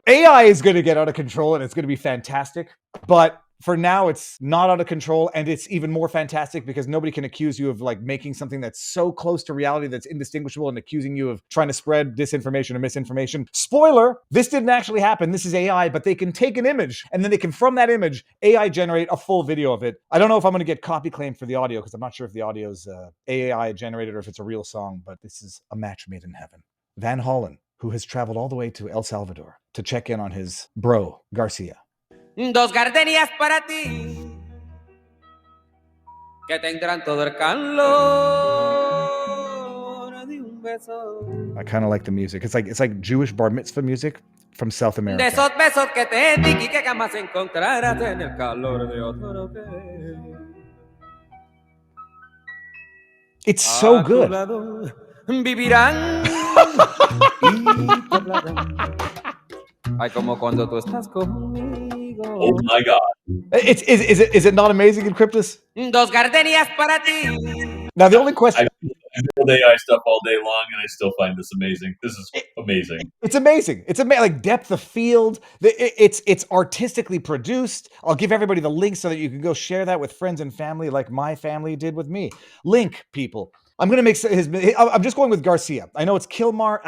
AI is going to get out of control and it's going to be fantastic. But for now, it's not out of control, and it's even more fantastic because nobody can accuse you of like making something that's so close to reality that's indistinguishable and accusing you of trying to spread disinformation or misinformation. Spoiler, this didn't actually happen. This is AI, but they can take an image and then they can, from that image, AI generate a full video of it. I don't know if I'm going to get copy claimed for the audio because I'm not sure if the audio is AI generated or if it's a real song, but this is a match made in heaven. Van Hollen, who has traveled all the way to El Salvador to check in on his bro, Garcia. Dos gardenias para ti, que tendrán todo el calor de un beso. I kind of like the music. It's like Jewish bar mitzvah music from South America. De esos besos que te di y que jamás encontrarás en el calor de otro que. It's so good. Vivirán y te hablarán. Ay, como cuando tú estás conmigo. Oh my God. Is it not amazing in Cryptus? Dos gardenias para ti. Now, the only question... I build AI stuff all day long, and I still find this amazing. This is amazing. It's amazing. It's amazing. Like depth of field. It's artistically produced. I'll give everybody the link so that you can go share that with friends and family like my family did with me. Link, people. I'm going to make I'm just going with Garcia. I know it's Kilmar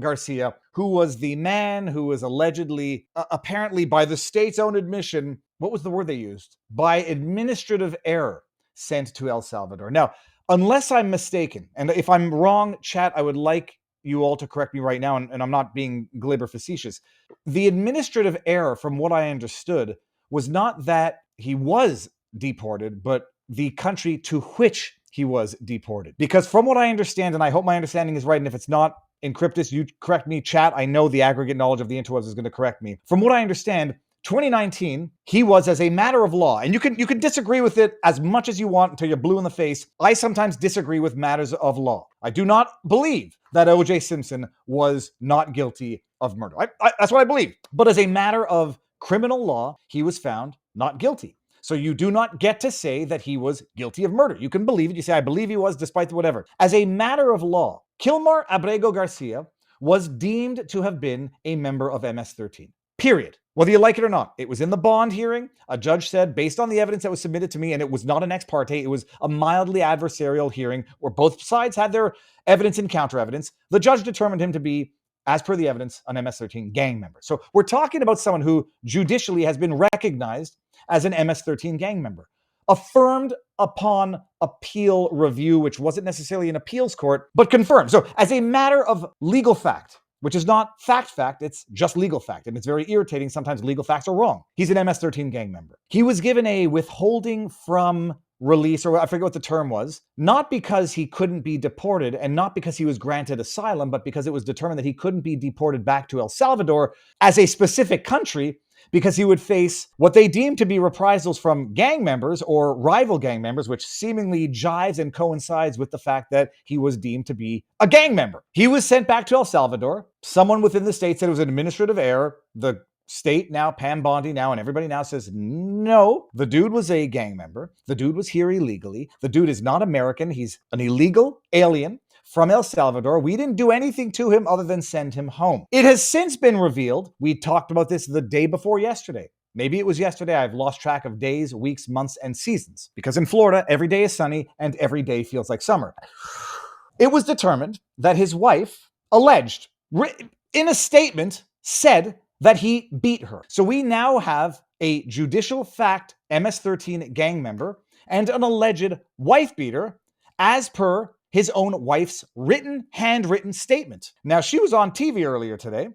Garcia, who was the man who was allegedly, apparently by the state's own admission, what was the word they used? By administrative error, sent to El Salvador. Now, unless I'm mistaken, and if I'm wrong, chat, I would like you all to correct me right now, and I'm not being glib or facetious. The administrative error, from what I understood, was not that he was deported, but the country to which he was deported. Because from what I understand, and I hope my understanding is right, and if it's not in Cryptus, you correct me, chat. I know the aggregate knowledge of the interwebs is going to correct me. From what I understand, 2019, he was, as a matter of law, and you can disagree with it as much as you want until you're blue in the face. I sometimes disagree with matters of law. I do not believe that O.J. Simpson was not guilty of murder. That's what I believe. But as a matter of criminal law, he was found not guilty. So you do not get to say that he was guilty of murder. You can believe it. You say, I believe he was, despite whatever. As a matter of law, Kilmar Garcia was deemed to have been a member of MS-13. Period. Whether you like it or not. It was in the bond hearing. A judge said, based on the evidence that was submitted to me, and it was not an ex parte, it was a mildly adversarial hearing where both sides had their evidence and counter evidence. The judge determined him to be, as per the evidence, an MS-13 gang member. So we're talking about someone who judicially has been recognized as an MS-13 gang member, affirmed upon appeal review, which wasn't necessarily an appeals court, but confirmed. So as a matter of legal fact, which is not fact, it's just legal fact. And it's very irritating. Sometimes legal facts are wrong. He's an MS-13 gang member. He was given a withholding from release, or I forget what the term was, not because he couldn't be deported and not because he was granted asylum, but because it was determined that he couldn't be deported back to El Salvador as a specific country because he would face what they deemed to be reprisals from gang members or rival gang members, which seemingly jives and coincides with the fact that he was deemed to be a gang member. He was sent back to El Salvador. Someone within the state said it was an administrative error. The state now, Pam Bondi now, and everybody now says, no, the dude was a gang member. The dude was here illegally. The dude is not American. He's an illegal alien from El Salvador. We didn't do anything to him other than send him home. It has since been revealed. We talked about this the day before yesterday. Maybe it was yesterday. I've lost track of days, weeks, months, and seasons. Because in Florida, every day is sunny and every day feels like summer. It was determined that his wife alleged, in a statement, said that he beat her. So we now have a judicial fact MS-13 gang member and an alleged wife beater as per his own wife's handwritten statement. Now, she was on TV earlier today.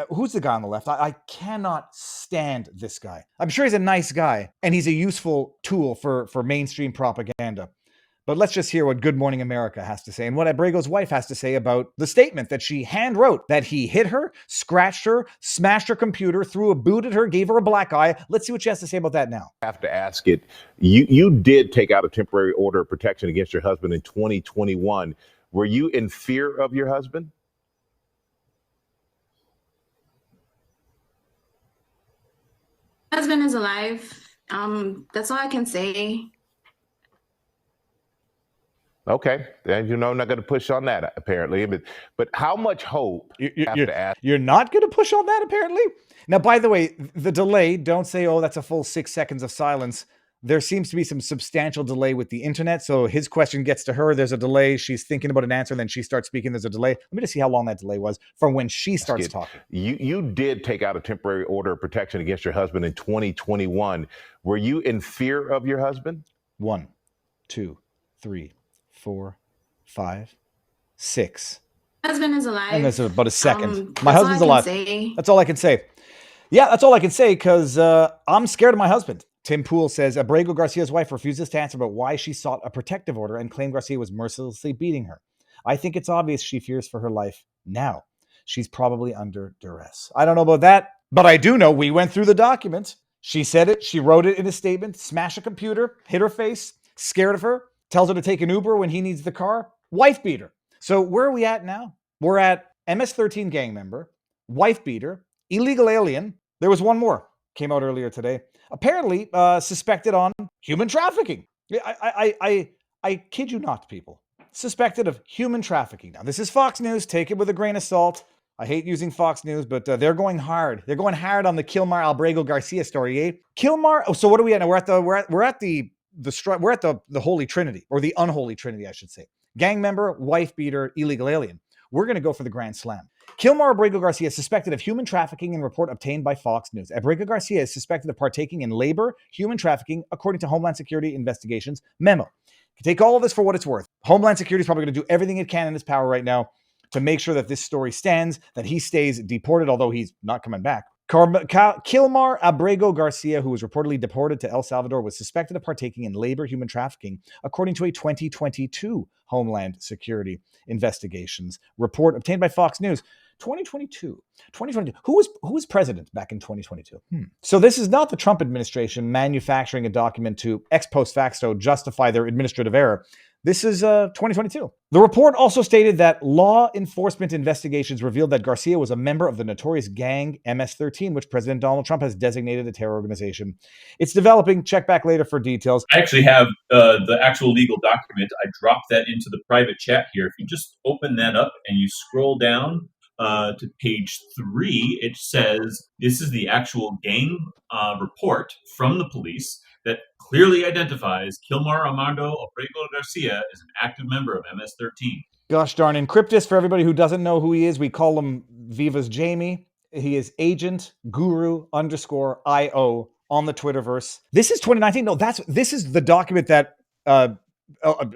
Who's the guy on the left? I cannot stand this guy. I'm sure he's a nice guy, and he's a useful tool for mainstream propaganda. But let's just hear what Good Morning America has to say and what Abrego's wife has to say about the statement that she hand wrote, that he hit her, scratched her, smashed her computer, threw a boot at her, gave her a black eye. Let's see what she has to say about that now. I have to ask it. You did take out a temporary order of protection against your husband in 2021. Were you in fear of your husband? My husband is alive. That's all I can say. Okay, and I'm not going to push on that apparently. But how much hope? You're not going to push on that apparently. Now, by the way, the delay. Don't say, "Oh, that's a full 6 seconds of silence." There seems to be some substantial delay with the internet. So his question gets to her. There's a delay. She's thinking about an answer, and then she starts speaking. There's a delay. Let me just see how long that delay was from when she starts talking. You did take out a temporary order of protection against your husband in 2021. Were you in fear of your husband? 1, 2, 3, 4, 5, 6. My husband is alive. And that's about a second. My That's husband's all I alive. can say. That's all I can say. Yeah, that's all I can say because I'm scared of my husband. Tim Poole says Abrego Garcia's wife refuses to answer about why she sought a protective order and claimed Garcia was mercilessly beating her. I think it's obvious she fears for her life now. She's probably under duress. I don't know about that, but I do know we went through the document. She said it. She wrote it in a statement. Smash a computer, hit her face, scared of her, tells her to take an Uber when he needs the car. Wife beater. So where are we at now? We're at MS-13 gang member, wife beater, illegal alien. There was one more. Came out earlier today. Apparently suspected on human trafficking. I kid you not, people. Suspected of human trafficking. Now, this is Fox News. Take it with a grain of salt. I hate using Fox News, but they're going hard. They're going hard on the Kilmar Abrego Garcia story, eh? Kilmar. Oh, so what are we at now? We're at the Holy Trinity, or the unholy Trinity, I should say. Gang member, wife beater, illegal alien. We're going to go for the grand slam. Kilmar Abrego Garcia is suspected of human trafficking in report obtained by Fox News. Abrego Garcia is suspected of partaking in labor, human trafficking, according to Homeland Security Investigations memo. You take all of this for what it's worth. Homeland Security is probably going to do everything it can in its power right now to make sure that this story stands, that he stays deported, although he's not coming back. Kilmar Abrego Garcia, who was reportedly deported to El Salvador, was suspected of partaking in labor human trafficking, according to a 2022 Homeland Security Investigations report obtained by Fox News. 2022. Who was president back in 2022? So this is not the Trump administration manufacturing a document to ex post facto justify their administrative error. This is 2022. The report also stated that law enforcement investigations revealed that Garcia was a member of the notorious gang MS-13, which President Donald Trump has designated a terror organization. It's developing. Check back later for details. I actually have the actual legal document. I dropped that into the private chat here. If you just open that up and you scroll down to page 3, it says this is the actual gang report from the police that clearly identifies Kilmar Armando Abrego Garcia as an active member of MS-13. Gosh darn, Encryptus, for everybody who doesn't know who he is, we call him Viva's Jamie. He is Agent Guru _IO on the Twitterverse. This is 2019. No, this is the document that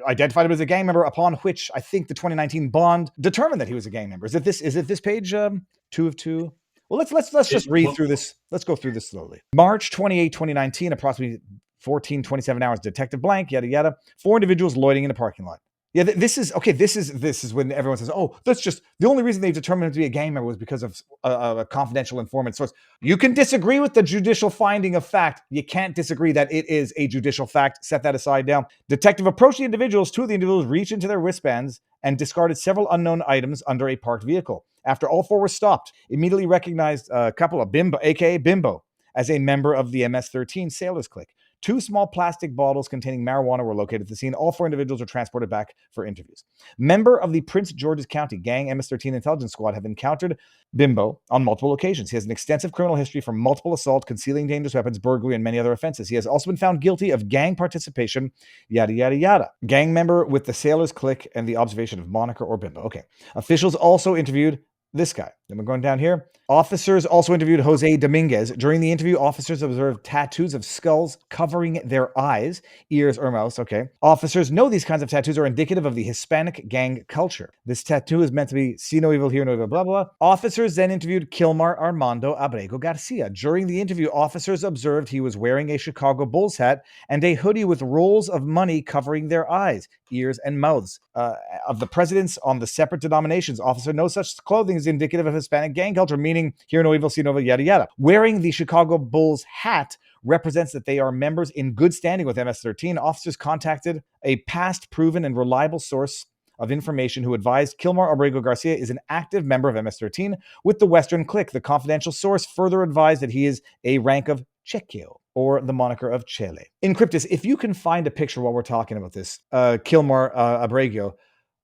identified him as a gang member, upon which I think the 2019 bond determined that he was a gang member. Is it this page 2 of 2? Well, let's just read through this. Let's go through this slowly. March 28, 2019, approximately 14:27 hours. Detective blank, yada yada. 4 individuals loitering in a parking lot. Yeah, this is okay. This is when everyone says, "Oh, that's just the only reason they determined him to be a gang member was because of a confidential informant source." You can disagree with the judicial finding of fact. You can't disagree that it is a judicial fact. Set that aside now. Detective approached the individuals. 2 of the individuals reached into their wristbands and discarded several unknown items under a parked vehicle. After all 4 were stopped, immediately recognized a couple of Bimbo, aka Bimbo, as a member of the MS-13 Sailors Clique. 2 small plastic bottles containing marijuana were located at the scene. All 4 individuals were transported back for interviews. Member of the Prince George's County Gang MS-13 Intelligence Squad have encountered Bimbo on multiple occasions. He has an extensive criminal history for multiple assault, concealing dangerous weapons, burglary, and many other offenses. He has also been found guilty of gang participation, yada, yada, yada. Gang member with the Sailors Clique and the observation of moniker or Bimbo. Okay. Officials also interviewed this guy. Then we're going down here. Officers also interviewed Jose Dominguez. During the interview, officers observed tattoos of skulls covering their eyes, ears, or mouths. Okay. Officers know these kinds of tattoos are indicative of the Hispanic gang culture. This tattoo is meant to be see no evil, hear no evil, blah, blah. Officers then interviewed Kilmar Armando Abrego Garcia. During the interview, officers observed he was wearing a Chicago Bulls hat and a hoodie with rolls of money covering their eyes, ears, and mouths. Of the presidents on the separate denominations, officer no such clothing is indicative of Hispanic gang culture, meaning hear no evil, see no evil, yada, yada. Wearing the Chicago Bulls hat represents that they are members in good standing with MS-13. Officers contacted a past proven and reliable source of information who advised Kilmar Abrego Garcia is an active member of MS-13 with the Western Clique. The confidential source further advised that he is a rank of Chequio. or the moniker of Chele. Encryptus, if you can find a picture while we're talking about this, Kilmar Abrego,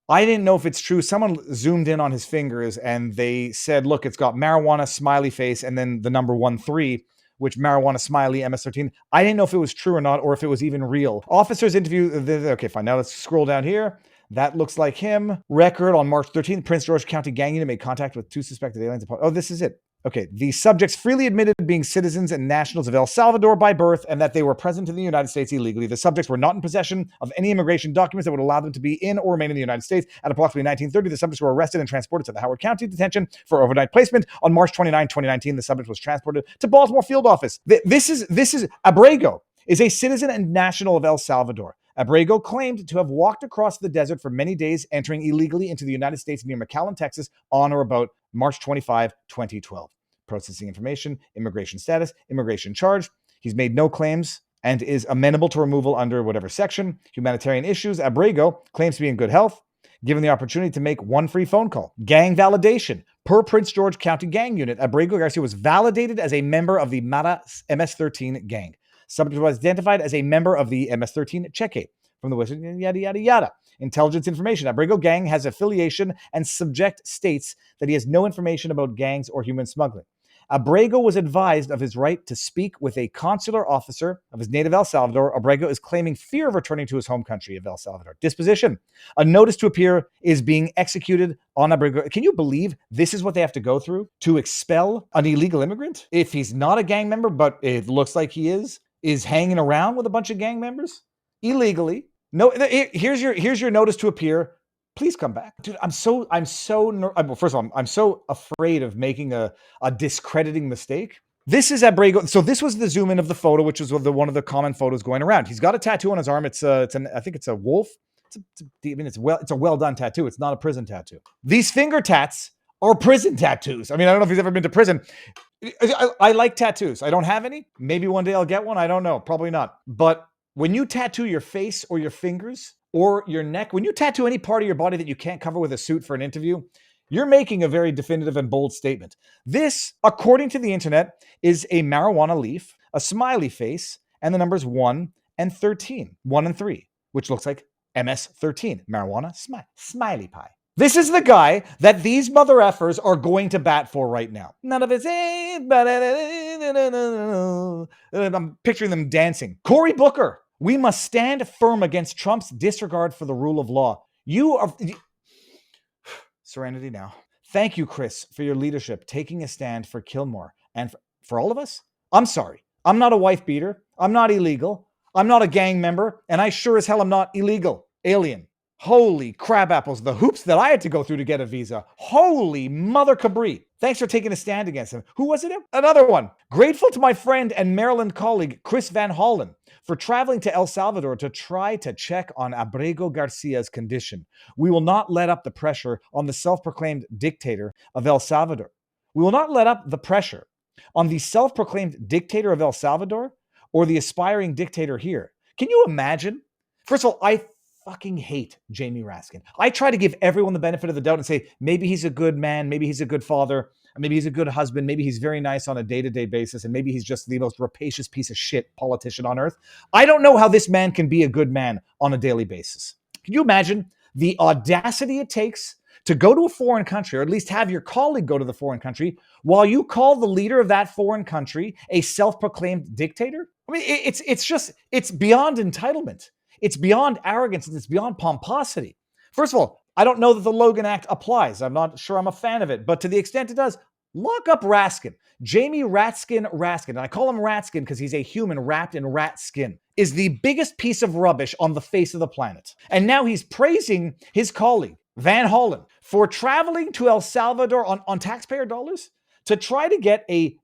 I didn't know if it's true. Someone zoomed in on his fingers and they said, look, it's got marijuana, smiley face, and then the number 13, which marijuana, smiley, MS-13. I didn't know if it was true or not, or if it was even real. Officers interview, okay, fine. Now let's scroll down here. That looks like him. Record on March 13th, Prince George County gang unit made contact with 2 suspected aliens. Oh, this is it. Okay, the subjects freely admitted being citizens and nationals of El Salvador by birth and that they were present in the United States illegally. The subjects were not in possession of any immigration documents that would allow them to be in or remain in the United States. At approximately 1930, the subjects were arrested and transported to the Howard County Detention for overnight placement. On March 29, 2019, the subject was transported to Baltimore Field Office. This is Abrego is a citizen and national of El Salvador. Abrego claimed to have walked across the desert for many days, entering illegally into the United States near McAllen, Texas, on or about March 25, 2012. Processing information, immigration status, immigration charge. He's made no claims and is amenable to removal under whatever section. Humanitarian issues. Abrego claims to be in good health, given the opportunity to make one free phone call. Gang validation. Per Prince George County gang unit, Abrego Garcia was validated as a member of the Mara MS-13 gang. Subject was identified as a member of the MS-13 Cheque from the Western yada, yada, yada. Intelligence information. Abrego gang has affiliation and subject states that he has no information about gangs or human smuggling. Abrego was advised of his right to speak with a consular officer of his native El Salvador. Abrego is claiming fear of returning to his home country of El Salvador. Disposition. A notice to appear is being executed on Abrego. Can you believe this is what they have to go through to expel an illegal immigrant? If he's not a gang member, but it looks like he is hanging around with a bunch of gang members illegally. No, here's your notice to appear. Please come back. Dude, first of all, I'm so afraid of making a discrediting mistake. This is Abrego. So this was the zoom in of the photo, which was one of the common photos going around. He's got a tattoo on his arm. I think it's a wolf. It's a well done tattoo. It's not a prison tattoo. These finger tats are prison tattoos. I mean, I don't know if he's ever been to prison. I like tattoos. I don't have any. Maybe one day I'll get one. I don't know. Probably not. But when you tattoo your face or your fingers or your neck, when you tattoo any part of your body that you can't cover with a suit for an interview, you're making a very definitive and bold statement. This, according to the internet, is a marijuana leaf, a smiley face, and the numbers 1 and 13, 1 and 3, which looks like MS-13, marijuana, smiley pie. This is the guy that these mother effers are going to bat for right now. None of it's, I'm picturing them dancing. Cory Booker, we must stand firm against Trump's disregard for the rule of law. Serenity now. Thank you, Chris, for your leadership, taking a stand for Kilmar and for all of us. I'm sorry. I'm not a wife beater. I'm not illegal. I'm not a gang member. And I sure as hell am not illegal. Alien. Holy crab apples, the hoops that I had to go through to get a visa. Holy mother cabri. Thanks for taking a stand against him. Who was it? Another one. Grateful to my friend and Maryland colleague, Chris Van Hollen, for traveling to El Salvador to try to check on Abrego Garcia's condition. We will not let up the pressure on the self-proclaimed dictator of El Salvador. We will not let up the pressure on the self-proclaimed dictator of El Salvador or the aspiring dictator here. Can you imagine? First of all, I fucking hate Jamie Raskin. I try to give everyone the benefit of the doubt and say, maybe he's a good man, maybe he's a good father, maybe he's a good husband, maybe he's very nice on a day-to-day basis, and maybe he's just the most rapacious piece of shit politician on earth. I don't know how this man can be a good man on a daily basis. Can you imagine the audacity it takes to go to a foreign country, or at least have your colleague go to the foreign country, while you call the leader of that foreign country a self-proclaimed dictator? I mean, it's beyond entitlement. It's beyond arrogance and it's beyond pomposity. First of all, I don't know that the Logan Act applies. I'm not sure I'm a fan of it, but to the extent it does, lock up Raskin. Jamie Raskin, and I call him Ratskin because he's a human wrapped in rat skin, is the biggest piece of rubbish on the face of the planet. And now he's praising his colleague, Van Hollen, for traveling to El Salvador on taxpayer dollars to try to get a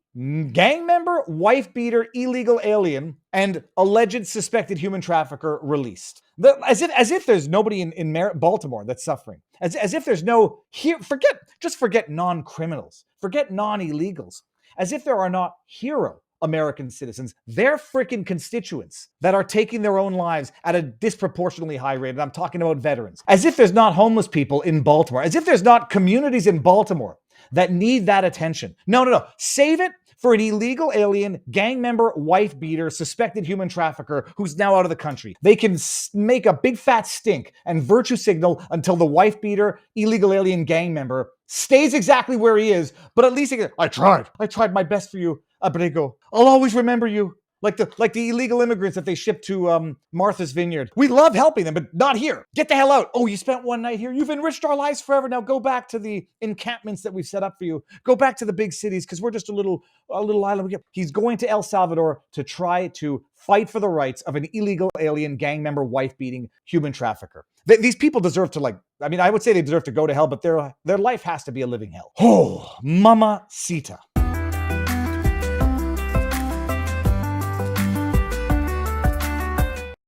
gang member, wife beater, illegal alien, and alleged suspected human trafficker released. As if there's nobody in Baltimore that's suffering. As if there's no here. Forget non-criminals. Forget non-illegals. As if there are not hero American citizens, their freaking constituents that are taking their own lives at a disproportionately high rate. And I'm talking about veterans. As if there's not homeless people in Baltimore. As if there's not communities in Baltimore that need that attention. No. Save it for an illegal alien, gang member, wife beater, suspected human trafficker who's now out of the country. They can make a big fat stink and virtue signal until the wife beater, illegal alien gang member stays exactly where he is, but at least he can, I tried my best for you, Abrego. I'll always remember you. Like the illegal immigrants that they shipped to Martha's Vineyard. We love helping them, but not here. Get the hell out. Oh, you spent one night here. You've enriched our lives forever. Now go back to the encampments that we've set up for you. Go back to the big cities because we're just a little island. He's going to El Salvador to try to fight for the rights of an illegal alien gang member, wife-beating human trafficker. These people deserve to I would say they deserve to go to hell, but their life has to be a living hell. Oh, mamacita.